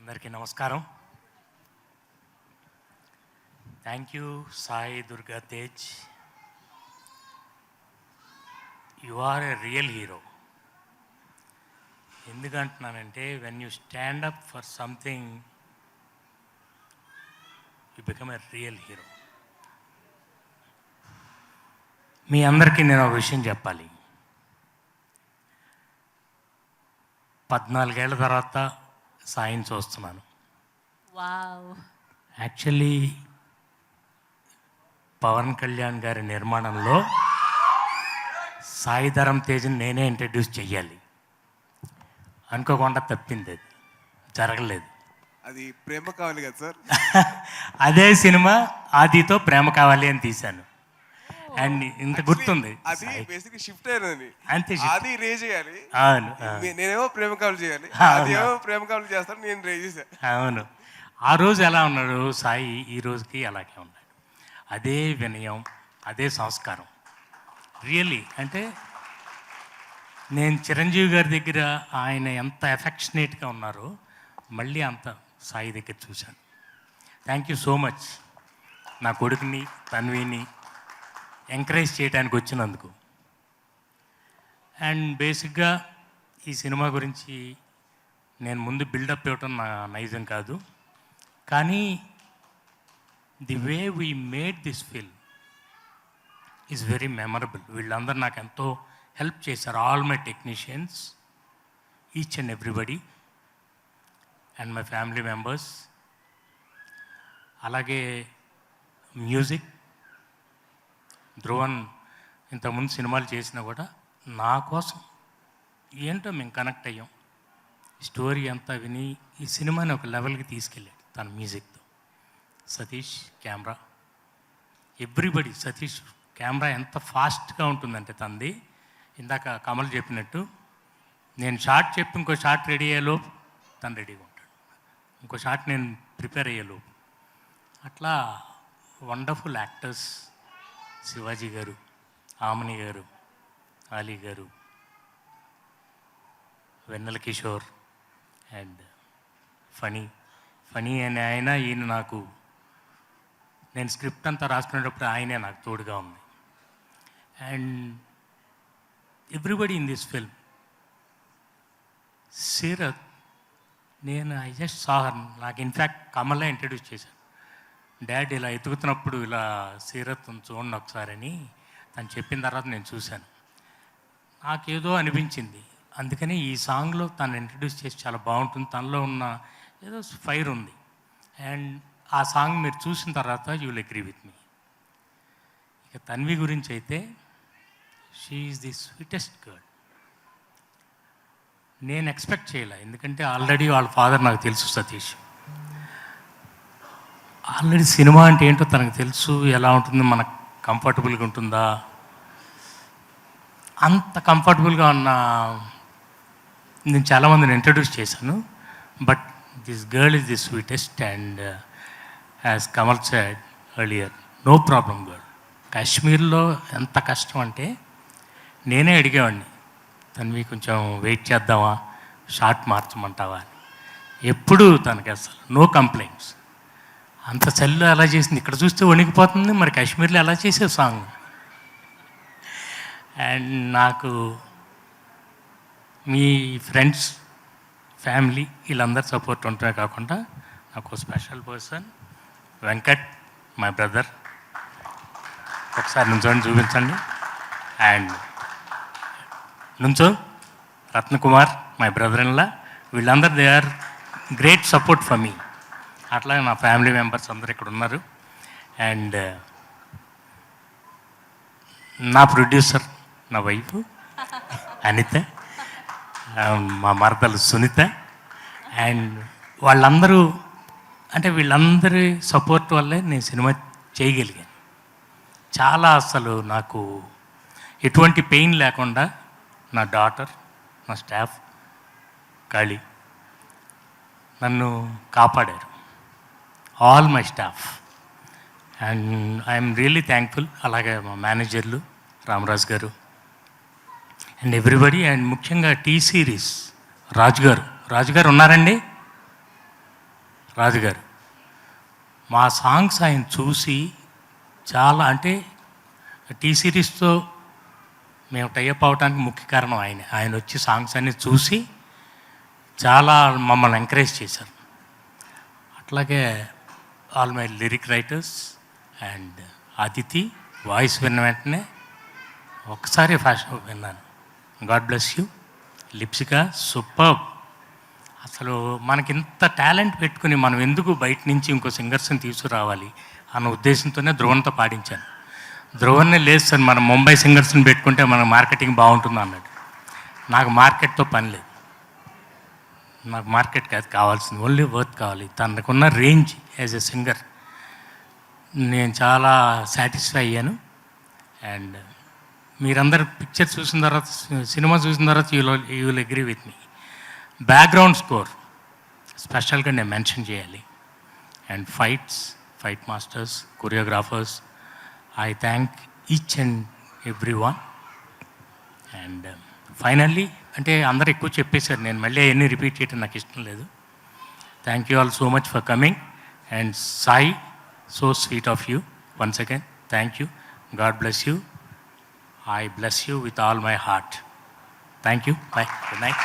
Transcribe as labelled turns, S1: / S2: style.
S1: అందరికీ నమస్కారం. Thank you Sai Durga Tej. You are a real hero. ఎందుకంటున్నానంటే when you stand up for something you become a real hero. మీ అందరికీ నేను ఒక విషయం చెప్పాలి. 14 ఏళ్ల తర్వాత సాయిని చూస్తున్నాను. యాక్చువల్లీ పవన్ కళ్యాణ్ గారి నిర్మాణంలో సాయి ధరమ్ తేజ్ని నేనే ఇంట్రడ్యూస్ చెయ్యాలి అనుకోకుండా తప్పింది, అది జరగలేదు.
S2: అది ప్రేమ కావాలి కదా సార్.
S1: అదే సినిమా ఆదితో ప్రేమ కావాలి అని తీశాను. అండ్ ఇంత గుర్తుంది,
S2: అది బేసిక్ షిఫ్ట్ అయినది.
S1: అంతే,
S2: అది రే చేయాలి.
S1: అవును,
S2: నేనేమో ప్రేమ కావాలి చేయాలి, అదేమో ప్రేమ కావాలి చేస్తాను, నేను రే చేశాను.
S1: అవును. ఆ రోజు ఎలా ఉన్నాడు సాయి, ఈ రోజుకి అలాగే ఉన్నాడు. అదే వినయం, అదే సంస్కారం. రియల్లీ అంటే నేను చిరంజీవి గారి దగ్గర ఆయన ఎంత ఎఫెక్షనేట్గా ఉన్నారో మళ్ళీ అంత సాయి దగ్గర చూశాను. థ్యాంక్ యూ సో మచ్ నా కొడుకుని తన్విని ఎంకరేజ్ చేయడానికి వచ్చినందుకు. అండ్ బేసిక్గా ఈ సినిమా గురించి నేను ముందు బిల్డప్ ఇవ్వటం నా నైజం కాదు, కానీ the way we made this film is very memorable. వీళ్ళందరూ నాకు ఎంతో హెల్ప్ చేశారు. All my technicians, each and everybody, and my family members. అలాగే మ్యూజిక్, ధ్రువన్ ఇంతకుముందు సినిమాలు చేసినా కూడా నా కోసం ఏంటో మేము కనెక్ట్ అయ్యాం. స్టోరీ అంతా విని ఈ సినిమాని ఒక లెవెల్కి తీసుకెళ్ళాడు తన మ్యూజిక్తో. Satish camera, everybody. Satish camera ఎంత ఫాస్ట్గా ఉంటుందంటే తనది. ఇందాక కమల్ చెప్పినట్టు నేను షార్ట్ చెప్పి ఇంకో షార్ట్ రెడీ అయ్యేలోపు తను రెడీగా ఉంటాడు, ఇంకో షార్ట్ నేను ప్రిపేర్ అయ్యేలోపు. అట్లా వండర్ఫుల్ యాక్టర్స్, శివాజీ గారు, ఆమని గారు, అలీ గారు, వెన్నెల కిషోర్, అండ్ ఫనీ అనే ఆయన. ఈయన నాకు, నేను స్క్రిప్ట్ అంతా రాసుకునేటప్పుడు ఆయనే నాకు తోడుగా ఉంది. And everybody in this film. Seerat, నేను ఐ జస్ట్ సా హర్. నాకు ఇన్ఫ్యాక్ట్ కమలే ఇంట్రడ్యూస్ చేశాను. డాడ్ ఇలా ఎతుకుతున్నప్పుడు ఇలా సీరత్ చూడండి ఒకసారని తను చెప్పిన తర్వాత నేను చూశాను. నాకేదో అనిపించింది. అందుకని ఈ సాంగ్లో తను ఇంట్రడ్యూస్ చేసి చాలా బాగుంటుంది. తనలో ఉన్న ఏదో ఫైర్ ఉంది. అండ్ ఆ సాంగ్ మీరు చూసిన తర్వాత you will agree with me. ఇక తన్వి గురించి అయితే, she is the sweetest girl. నేను ఎక్స్పెక్ట్ చేయలే, ఎందుకంటే ఆల్రెడీ వాళ్ళ ఫాదర్ నాకు తెలుసు సతీష్. ఆల్రెడీ సినిమా అంటే ఏంటో తనకు తెలుసు, ఎలా ఉంటుంది, మనకు కంఫర్టబుల్గా ఉంటుందా. అంత కంఫర్టబుల్గా ఉన్న నేను చాలామందిని ఇంట్రడ్యూస్ చేశాను. But this girl is the sweetest. And as Kamal said earlier, no problem girl. కాశ్మీర్లో ఎంత కష్టం అంటే నేనే అడిగేవాడిని, తనవి కొంచెం వెయిట్ చేద్దామా, షార్ట్ మార్చమంటావా అని. ఎప్పుడు తనకి అసలు నో కంప్లైంట్స్. అంత చలిలో ఎలా చేసింది, ఇక్కడ చూస్తే వణికిపోతుంది, మరి కాశ్మీర్లో ఎలా చేసే సాంగ్. అండ్ నాకు మీ ఫ్రెండ్స్, ఫ్యామిలీ వీళ్ళందరూ సపోర్ట్ ఉంటే కాకుండా నాకు special person Venkat, my brother. ఒకసారి నుంచోండి, చూపించండి. అండ్ నుంచో రత్నకుమార్, మై బ్రదర్ ఇన్లా. వీళ్ళందరూ they are great support for me. అట్లాగే నా ఫ్యామిలీ మెంబర్స్ అందరు ఇక్కడ ఉన్నారు. అండ్ నా ప్రొడ్యూసర్, నా వైఫ్ అనిత, మా మరదలు సునీత. అండ్ వాళ్ళందరూ, అంటే వీళ్ళందరి సపోర్ట్ వల్లే నేను సినిమా చేయగలిగాను. చాలా అసలు నాకు ఎటువంటి పెయిన్ లేకుండా నా డాటర్, నా స్టాఫ్, కాళీ నన్ను కాపాడారు. All my staff. And I'm really thankful. అలాగే మా మేనేజర్లు రామరాజ్ గారు అండ్ ఎవ్రీబడి. అండ్ ముఖ్యంగా టీ సిరీస్ రాజుగారు ఉన్నారండి. రాజుగారు. మా సాంగ్స్ ఆయన చూసి చాలా అంటే టీ సిరీస్తో మేము టైఅప్ అవడానికి ముఖ్య కారణం ఆయన వచ్చి సాంగ్స్ అన్నీ చూసి చాలా మమ్మల్ని ఎంకరేజ్ చేశారు. అట్లాగే all my lyric writers and Aditi voice విన్న వెంటనే ఒక్కసారి ఫ్యాషన్ విన్నాను. God bless you. Lipsika super. అసలు మనకింత టాలెంట్ పెట్టుకుని మనం ఎందుకు బయట నుంచి ఇంకో సింగర్స్ని తీసుకురావాలి అన్న ఉద్దేశంతోనే ధ్రువంతో పాడించాను. ధ్రువన్నే లేదు సార్, మనం ముంబై సింగర్స్ని పెట్టుకుంటే మన మార్కెటింగ్ బాగుంటుంది అన్నాడు. నాకు మార్కెట్తో పని లేదు, నాకు మార్కెట్ కాదు కావాల్సింది, ఓన్లీ వర్త్ కావాలి. తనకున్న రేంజ్ యాజ్ ఎ సింగర్ నేను చాలా సాటిస్ఫై అయ్యాను. అండ్ మీరందరూ పిక్చర్ చూసిన తర్వాత, సినిమా చూసిన తర్వాత you will agree with me. Background score స్పెషల్గా నేను మెన్షన్ చేయాలి. And fight masters, choreographers, I thank each and every one. And finally అంటే అందరు ఎక్కువ చెప్పేశారు, నేను మళ్ళీ అవన్నీ రిపీట్ చేయడం నాకు ఇష్టం లేదు. Thank you all so much for coming. And Sai, so sweet of you. Once again thank you. God bless you. I bless you with all my heart. Thank you. Bye. Good night.